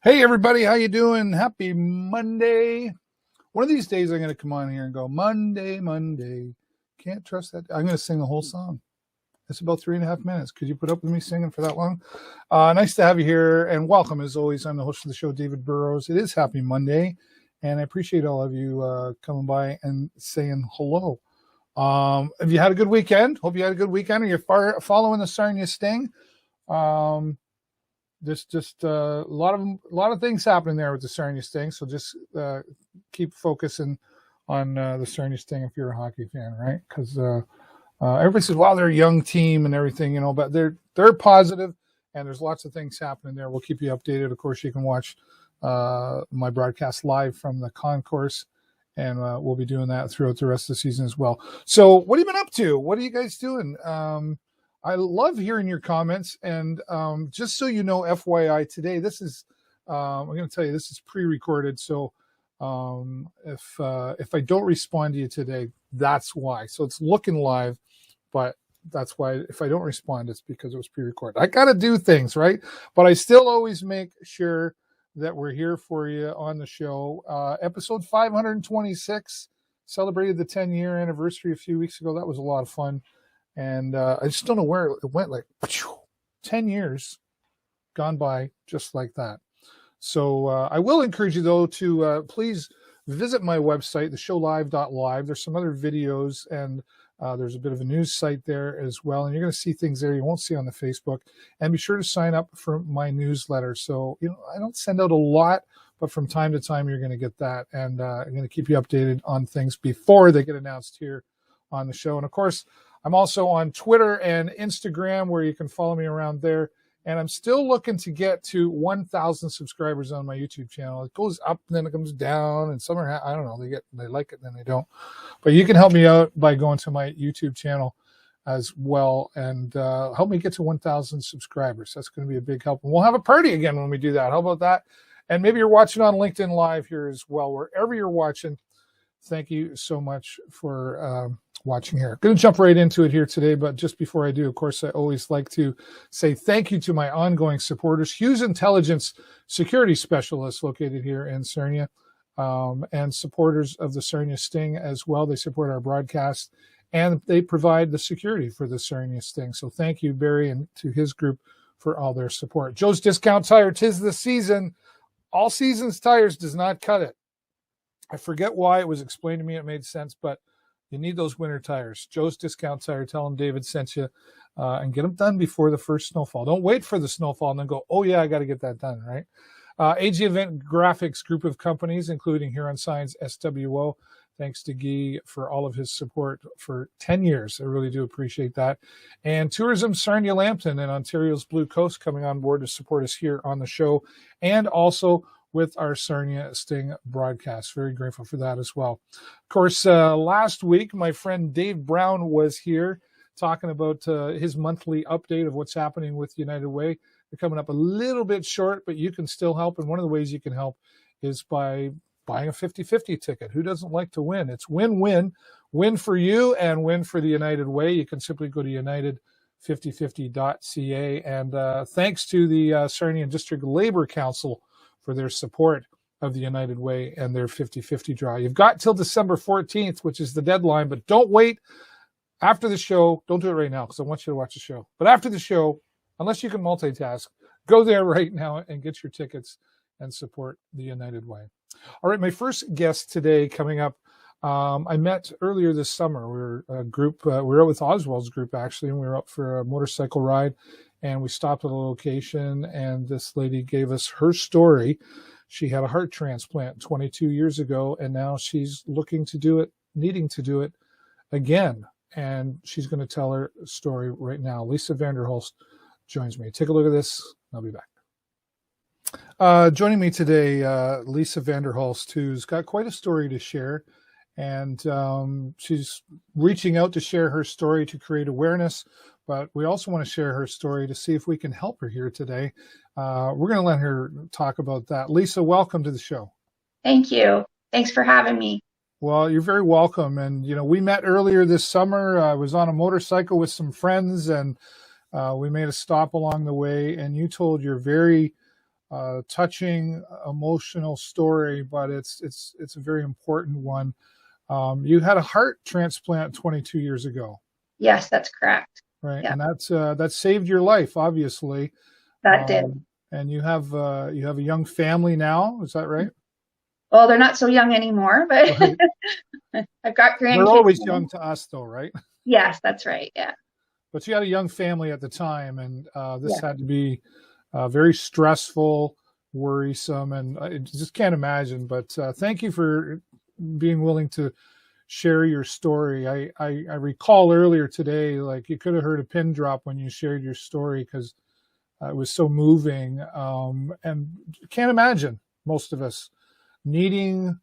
Hey everybody, how you doing? Happy Monday. One of these days I'm going to come on here and go, Monday, Monday. Can't trust that. I'm going to sing the whole song. It's about 3.5 minutes. Could you put up with me singing for that long? Nice to have you here and welcome as always. I'm the host of the show, David Burrows. It is Happy Monday and I appreciate all of you coming by and saying hello. Have you had a good weekend? Hope you had a good weekend. Are you following the Sarnia Sting? There's just a lot of things happening there with the Sarnia Sting. So just keep focusing on the Sarnia Sting if you're a hockey fan, right? Because everybody says, "Wow, they're a young team and everything," but they're positive, and there's lots of things happening there. We'll keep you updated. Of course, you can watch my broadcast live from the concourse, and we'll be doing that throughout the rest of the season as well. So, what have you been up to? What are you guys doing? I love hearing your comments, and just so you know, FYI, today this is I'm going to tell you this is pre-recorded. So if I don't respond to you today, that's why. So it's looking live, but that's why. If I don't respond, it's because it was pre-recorded. I got to do things right, but I still always make sure that we're here for you on the show. Episode 526 celebrated the 10-year anniversary a few weeks ago. That was a lot of fun. And I just don't know where it went, like 10 years gone by just like that. So I will encourage you, though, to please visit my website, theshowlive.live. There's some other videos, and there's a bit of a news site there as well. And you're going to see things there you won't see on the Facebook. And be sure to sign up for my newsletter. So, I don't send out a lot, but from time to time, you're going to get that. And I'm going to keep you updated on things before they get announced here on the show. And, of course, I'm also on Twitter and Instagram where you can follow me around there. And I'm still looking to get to 1,000 subscribers on my YouTube channel. It goes up and then it comes down, and some are, I don't know, they like it and then they don't. But you can help me out by going to my YouTube channel as well and help me get to 1,000 subscribers. That's going to be a big help. And we'll have a party again when we do that. How about that? And maybe you're watching on LinkedIn Live here as well. Wherever you're watching, thank you so much for watching here. Going to jump right into it here today, but just before I do, of course, I always like to say thank you to my ongoing supporters, Hughes Intelligence Security Specialists located here in Sarnia, and supporters of the Sarnia Sting as well. They support our broadcast, and they provide the security for the Sarnia Sting. So thank you, Barry, and to his group for all their support. Joe's Discount Tire, 'tis the season. All seasons tires does not cut it. I forget why it was explained to me. It made sense, but you need those winter tires. Joe's Discount Tire. Tell them David sent you, and get them done before the first snowfall. Don't wait for the snowfall and then go, oh, yeah, I got to get that done, right? AG Event Graphics group of companies, including Huron Signs, SWO. Thanks to Guy for all of his support for 10 years. I really do appreciate that. And Tourism Sarnia Lambton and Ontario's Blue Coast coming on board to support us here on the show, and also with our Sarnia Sting broadcast. Very grateful for that as well. Of course, last week, my friend Dave Brown was here talking about his monthly update of what's happening with United Way. They're coming up a little bit short, but you can still help. And one of the ways you can help is by buying a 50-50 ticket. Who doesn't like to win? It's win-win. Win for you and win for the United Way. You can simply go to united5050.ca. And thanks to the Sarnia District Labor Council for their support of the United Way and their 50-50 draw. You've got till December 14th, which is the deadline, but don't wait after the show. Don't do it right now because I want you to watch the show. But after the show, unless you can multitask, go there right now and get your tickets and support the United Way. All right, my first guest today coming up, I met earlier this summer. We were a group, we were out with Oswald's group actually, and we were out for a motorcycle ride. And we stopped at a location, and this lady gave us her story. She had a heart transplant 22 years ago, and now she's looking to do it, needing to do it again. And she's going to tell her story right now. Lisa Vanderhulst joins me. Take a look at this. I'll be back. Joining me today, Lisa Vanderhulst, who's got quite a story to share. And she's reaching out to share her story to create awareness. But we also want to share her story to see if we can help her here today. We're going to let her talk about that. Lisa, welcome to the show. Thank you. Thanks for having me. Well, you're very welcome. And, we met earlier this summer. I was on a motorcycle with some friends, and we made a stop along the way. And you told your very touching, emotional story, but it's a very important one. You had a heart transplant 22 years ago, Yes, that's correct. right? Yeah, And that saved your life, obviously. that did. And you have a young family now, is that right? Well, they're not so young anymore, but Right. I've got They're grandkids always now. young to us, though, right? Yes, that's right. Yeah. But you had a young family at the time, and this Yeah. had to be very stressful, worrisome, and I just can't imagine. But thank you for being willing to share your story. I recall earlier today, like you could have heard a pin drop when you shared your story because it was so moving. And can't imagine most of us needing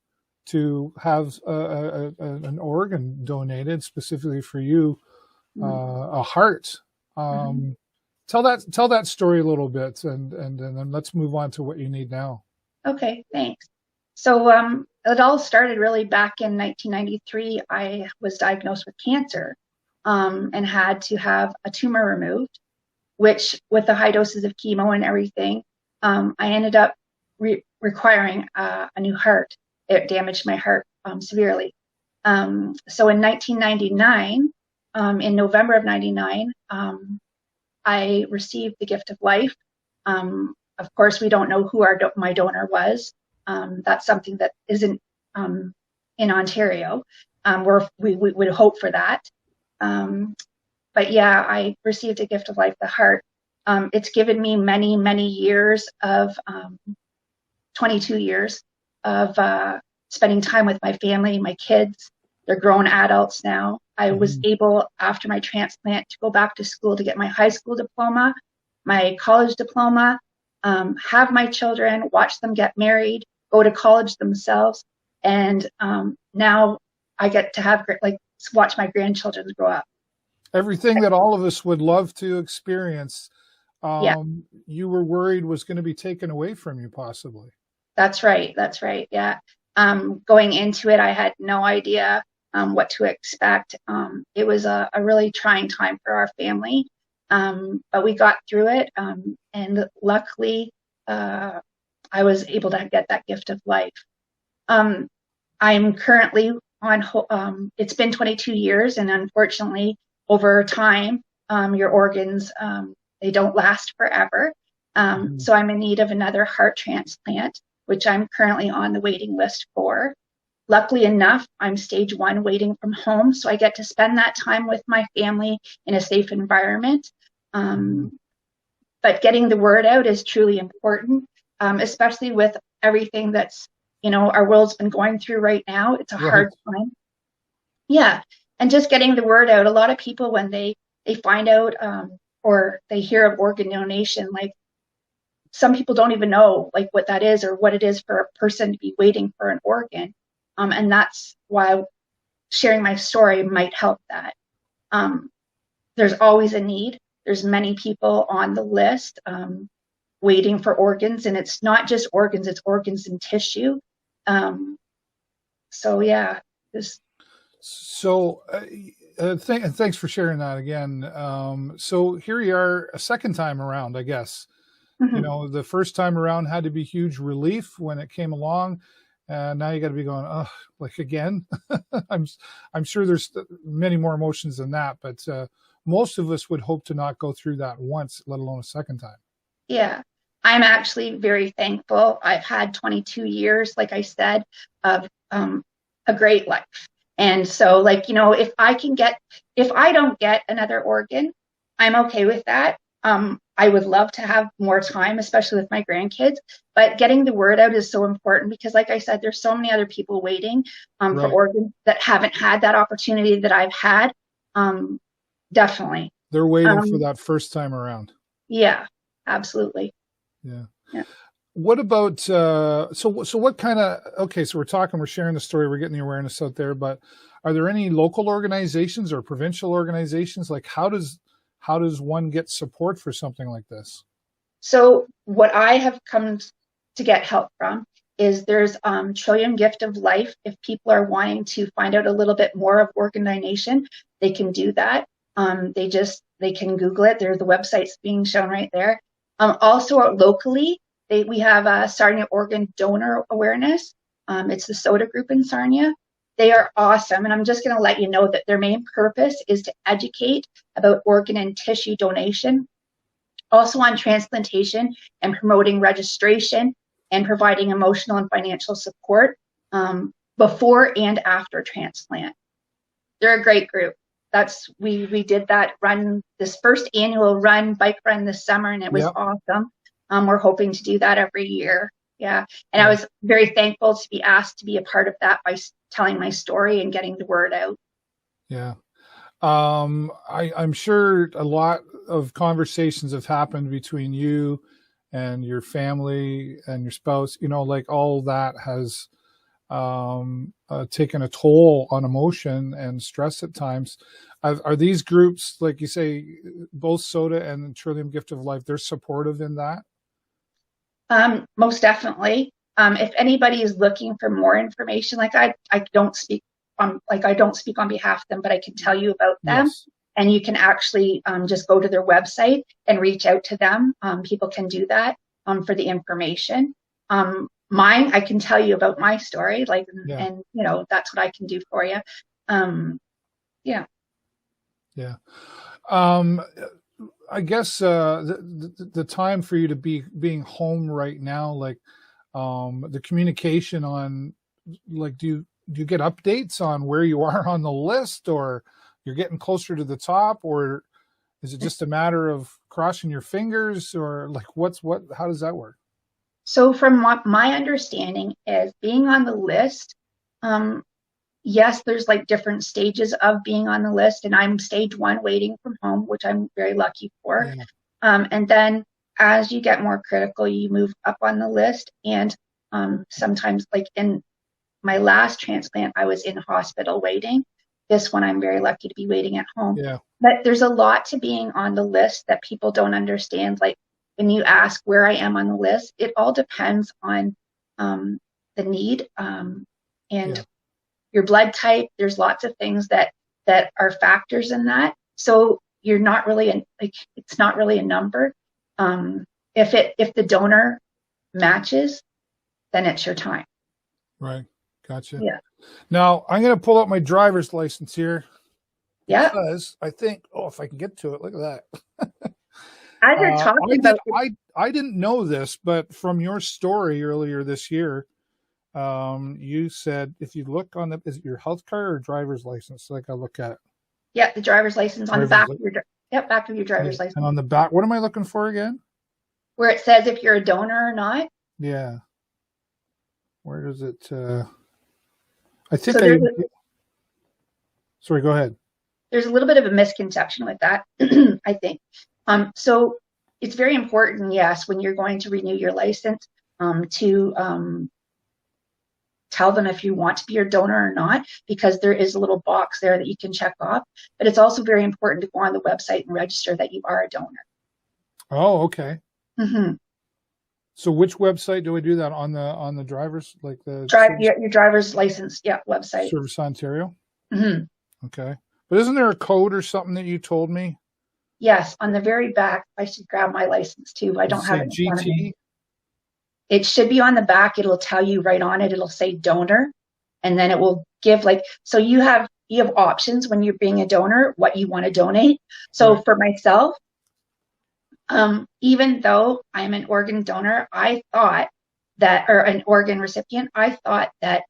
to have an organ donated specifically for you, a heart. Mm-hmm. Tell that story a little bit, and then let's move on to what you need now. Okay, thanks. So it all started really back in 1993. I was diagnosed with cancer and had to have a tumor removed, which with the high doses of chemo and everything, I ended up requiring a new heart. It damaged my heart severely. So in 1999, in November of 99, I received the gift of life. Of course, we don't know who my donor was. That's something that isn't in Ontario. Where we would hope for that. But yeah, I received a gift of life, the heart. It's given me many, many years of 22 years of spending time with my family, my kids. They're grown adults now. I was able, after my transplant, to go back to school to get my high school diploma, my college diploma, have my children, watch them get married, go to college themselves. And now I get to have, like, watch my grandchildren grow up. Everything that all of us would love to experience, Yeah, you were worried was going to be taken away from you, possibly. that's right. That's right. Yeah. Going into it, I had no idea what to expect. It was a really trying time for our family, but we got through it. And luckily, I was able to get that gift of life. I'm currently it's been 22 years, and unfortunately, over time, your organs, they don't last forever. So I'm in need of another heart transplant, which I'm currently on the waiting list for. Luckily enough, I'm stage 1 waiting from home, so I get to spend that time with my family in a safe environment. But getting the word out is truly important, especially with everything that's, our world's been going through right now. It's a Right. hard time. Yeah. And just getting the word out. A lot of people, when they find out or they hear of organ donation, like, some people don't even know like what that is or what it is for a person to be waiting for an organ. And that's why sharing my story might help that. There's always a need. There's many people on the list waiting for organs, and it's not just organs, it's organs and tissue. So yeah, So, thanks for sharing that again. So here you are a second time around, I guess. The first time around had to be huge relief when it came along, and now you got to be going, oh, like again. I'm sure there's many more emotions than that, but most of us would hope to not go through that once, let alone a second time. Yeah, I'm actually very thankful. I've had 22 years, like I said, of a great life. And so, like, if I don't get another organ, I'm okay with that. I would love to have more time, especially with my grandkids, but getting the word out is so important because, like I said, there's so many other people waiting for Right. organs that haven't had that opportunity that I've had. Definitely. They're waiting for that first time around. Yeah, absolutely. Yeah. Yeah. What about so what kind of, okay, so we're sharing the story, we're getting the awareness out there, but are there any local organizations or provincial organizations? Like how does one get support for something like this? So what I have come to get help from is there's Trillium Gift of Life. If people are wanting to find out a little bit more of organ donation, they can do that. They can Google it. There's the websites being shown right there. Also locally, We have a Sarnia Organ Donor Awareness. It's the SOTA group in Sarnia. They are awesome. And I'm just going to let you know that their main purpose is to educate about organ and tissue donation, also on transplantation and promoting registration and providing emotional and financial support before and after transplant. They're a great group. We did that run, this first annual bike run this summer, and it was awesome. We're hoping to do that every year. Yeah. And I was very thankful to be asked to be a part of that by telling my story and getting the word out. Yeah. I'm sure a lot of conversations have happened between you and your family and your spouse, like all that has taken a toll on emotion and stress at times. Are these groups, like you say, both SOTA and Trillium Gift of Life, they're supportive in that? Most definitely. If anybody is looking for more information, like I don't speak on behalf of them, but I can tell you about them. Yes. And you can actually just go to their website and reach out to them. People can do that for the information. Mine, I can tell you about my story, and that's what I can do for you. Yeah. Yeah. I guess the time for you to being home right now, the communication on, do you get updates on where you are on the list, or you're getting closer to the top, or is it just a matter of crossing your fingers, or how does that work? So from what my understanding is, being on the list, yes, there's different stages of being on the list, and I'm stage 1 waiting from home, which I'm very lucky for. Yeah. And then as you get more critical, you move up on the list. And sometimes, in my last transplant, I was in hospital waiting. This one, I'm very lucky to be waiting at home. Yeah. But there's a lot to being on the list that people don't understand. When you ask where I am on the list, it all depends on the need and your blood type. There's lots of things that are factors in that. So you're not really it's not really a number. If the donor matches, then it's your time. Right. Gotcha. Yeah. Now I'm going to pull out my driver's license here. Yeah. Because I think, if I can get to it, look at that. As you're talking about, I didn't know this, but from your story earlier this year, you said if you look on is it your health card or driver's license? Like I look at. Yeah, the driver's license on the back of your back of your driver's license. And on the back, what am I looking for again? Where it says if you're a donor or not. Yeah. Where does it? I think sorry, go ahead. There's a little bit of a misconception with that, I think. So it's very important, yes, when you're going to renew your license, to tell them if you want to be a donor or not, because there is a little box there that you can check off. But it's also very important to go on the website and register that you are a donor. Oh, okay. Mm-hmm. So which website do I do that on the driver's, your driver's license, website? Service Ontario. Mm-hmm. Okay, but isn't there a code or something that you told me? Yes, on the very back. I should grab my license too. I don't have it in front of me. It should be on the back. It'll tell you right on it. It'll say donor, and then it will give so you have options when you're being a donor, what you want to donate. So for myself, even though I'm an organ donor, or an organ recipient, I thought that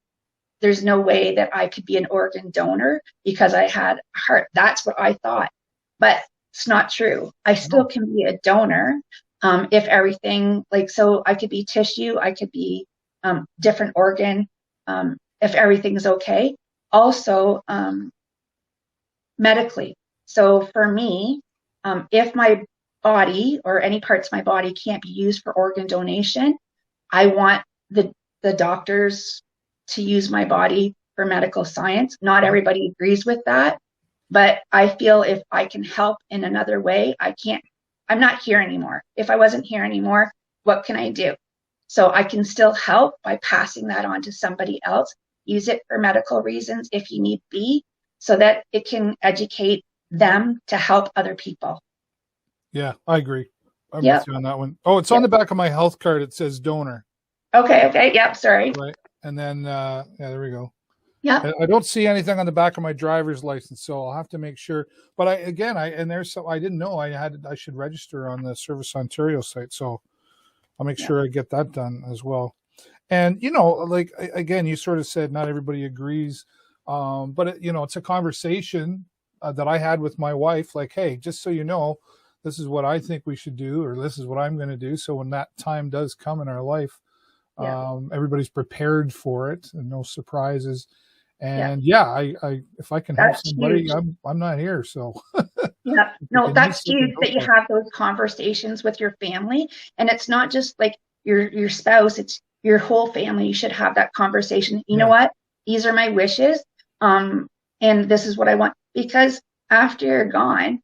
there's no way that I could be an organ donor because I had a heart. That's what I thought, but it's not true. I still can be a donor. If everything, so I could be tissue, I could be different organ, if everything's okay. Also, medically. So for me, if my body or any parts of my body can't be used for organ donation, I want the doctors to use my body for medical science. Not everybody agrees with that, but I feel if I can help in another way, I'm not here anymore. If I wasn't here anymore, what can I do? So I can still help by passing that on to somebody else. Use it for medical reasons if you need be, so that it can educate them to help other people. Yeah, I agree. I'm with you on that one. Oh, it's on the back of my health card. It says donor. Okay. Yep. Sorry. Right. And then, yeah, there we go. Yeah. I don't see anything on the back of my driver's license, so I'll have to make sure. But I didn't know I should register on the Service Ontario site, so I'll make sure I get that done as well. And like again, you sort of said not everybody agrees, but it's a conversation that I had with my wife. Like, hey, just so you know, this is what I think we should do, or this is what I'm going to do. So when that time does come in our life, everybody's prepared for it and no surprises. And I if I can help somebody, I'm not here. So no, that's huge that you have those conversations with your family, and it's not just like your spouse; it's your whole family. You should have that conversation. You know what? These are my wishes, and this is what I want. Because after you're gone,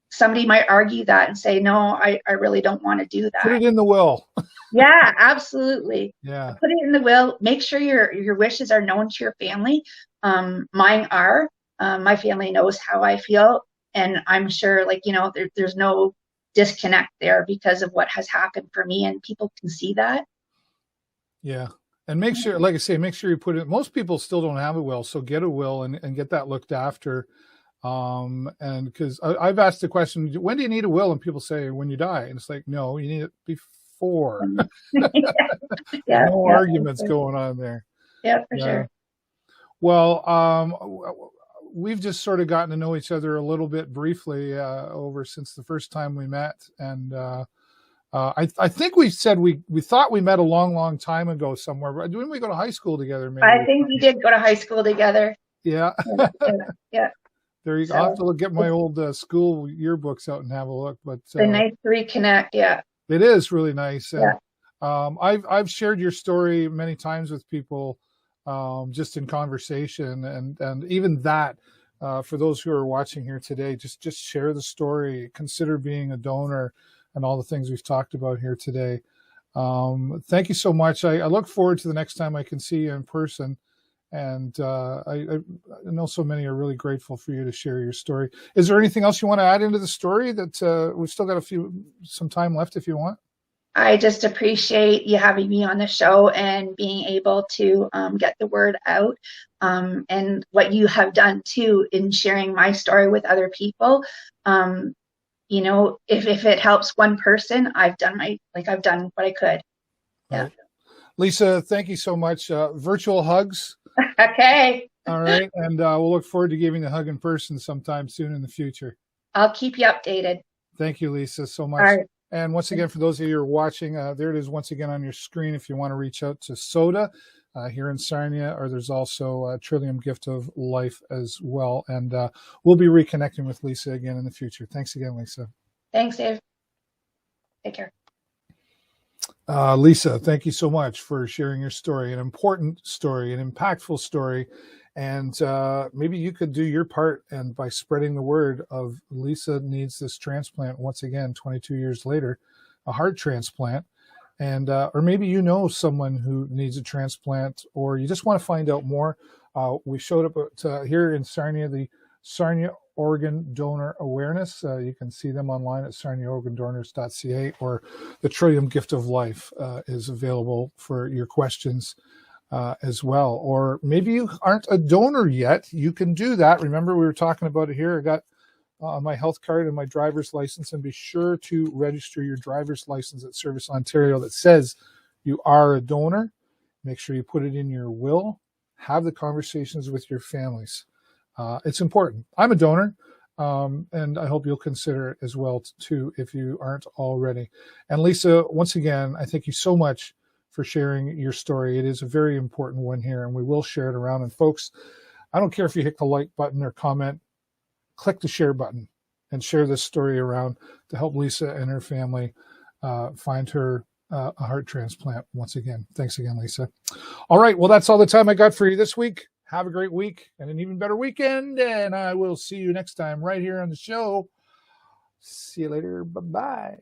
somebody might argue that and say, no, I really don't want to do that. Put it in the will. Yeah, absolutely. Yeah. Put it in the will. Make sure your wishes are known to your family. Mine are. My family knows how I feel. And I'm sure, there's no disconnect there because of what has happened for me. And people can see that. Yeah. And make sure, like I say, make sure you put it. Most people still don't have a will. So get a will and get that looked after. And because I've asked the question, when do you need a will? And people say, when you die. And it's like, no, you need it before. No arguments going on there. Yeah, for sure. Well, we've just sort of gotten to know each other a little bit briefly over since the first time we met. And I think we said we thought we met a long time ago somewhere. But didn't we go to high school together? Maybe? I think we did go to high school together. Yeah. Yeah. There you go. I'll have to get my old school yearbooks out and have a look. But it's nice to reconnect. Yeah. It is really nice. Yeah. I've shared your story many times with people, just in conversation, and even that, for those who are watching here today, just share the story. Consider being a donor, and all the things we've talked about here today. Thank you so much. I look forward to the next time I can see you in person. And I know so many are really grateful for you to share your story. Is there anything else you want to add into the story that we've still got some time left if you want? I just appreciate you having me on the show and being able to get the word out, and what you have done too in sharing my story with other people. If it helps one person, I've done what I could. Yeah. Right. Lisa, thank you so much. Virtual hugs. Okay. All right. And we'll look forward to giving a hug in person sometime soon in the future. I'll keep you updated. Thank you, Lisa, so much. All right. And once again, for those of you who are watching, there it is once again on your screen if you want to reach out to Soda here in Sarnia, or there's also Trillium Gift of Life as well. And we'll be reconnecting with Lisa again in the future. Thanks again, Lisa. Thanks, Dave. Take care. Lisa, thank you so much for sharing your story, an important story, an impactful story. And maybe you could do your part, and by spreading the word of Lisa needs this transplant once again, 22 years later, a heart transplant. And or maybe you know someone who needs a transplant, or you just want to find out more. We showed up here in Sarnia, the Sarnia Organ Donor Awareness. You can see them online at sarniaorgandonors.ca, or the Trillium Gift of Life is available for your questions as well. Or maybe you aren't a donor yet. You can do that. Remember, we were talking about it here. I got my health card and my driver's license, and be sure to register your driver's license at Service Ontario that says you are a donor. Make sure you put it in your will. Have the conversations with your families. It's important. I'm a donor, and I hope you'll consider it as well too if you aren't already. And Lisa, once again, I thank you so much for sharing your story. It is a very important one here, and we will share it around. And folks, I don't care if you hit the like button or comment, click the share button and share this story around to help Lisa and her family find her a heart transplant once again. Thanks again, Lisa. All right. Well, that's all the time I got for you this week. Have a great week and an even better weekend. And I will see you next time right here on the show. See you later. Bye-bye.